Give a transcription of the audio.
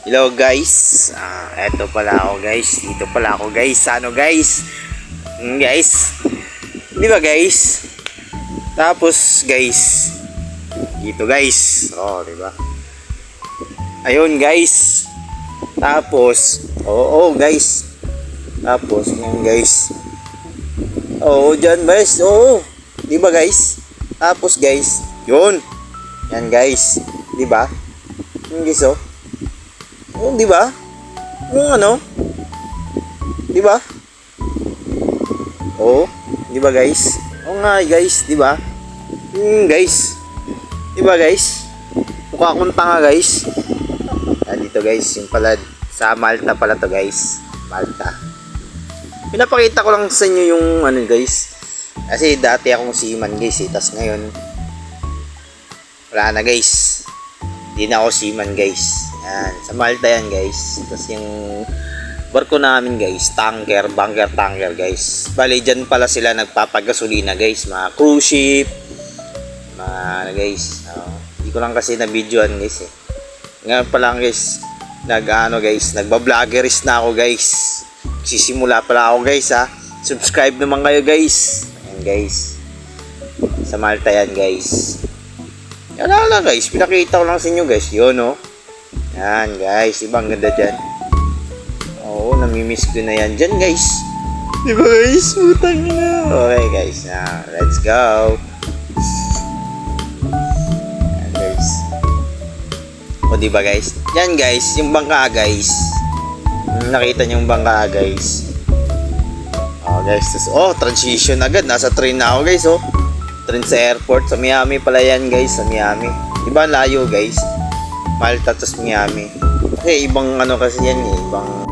Hello guys, eto pala ako guys, dito pala ako guys, ano guys, guys, di ba guys, tapos guys, dito guys, di ba, ayun guys, tapos, guys, tapos, yan guys, dyan guys, di ba guys, tapos guys, yun, yan guys, di ba, yung guys di ba? Yung ano? Di ba? Di ba guys? Nga guys, di ba? Guys. Di ba guys? Mukha akong tanga guys. Dito guys, yung pala sa Malta pala to guys. Malta. Pinapakita ko lang sa inyo yung ano guys. Kasi dati akong seaman guys tas ngayon wala na guys. Hindi na ako seaman guys. Yan, sa Malta yan guys. Tapos yung barko namin guys, bunker tanker guys. Bali dyan pala sila nagpapagasolina guys, mga cruise ship, mga guys. Hindi ko lang kasi na videoan guys Ngayon pa lang guys, nagba-vloggeries na ako guys. Sisimula pala ako guys Subscribe naman kayo guys. Ayan guys. Sa Malta yan guys. Yan lang guys, pinakita ko lang sa inyo guys. Yun yan guys, ibang ganda dyan. Namimiss ko na yan dyan guys. Diba guys? Utang na. Okay guys, let's go. Yan guys. Diba guys? Yan guys, yung bangka guys. Nakita niyo yung bangka guys. Guys, transition agad. Nasa train na ako guys Train sa airport. Sa Miami pala yan guys, sa Miami. Diba layo guys? Malta tas Miami. Kasi ibang kasi yan ibang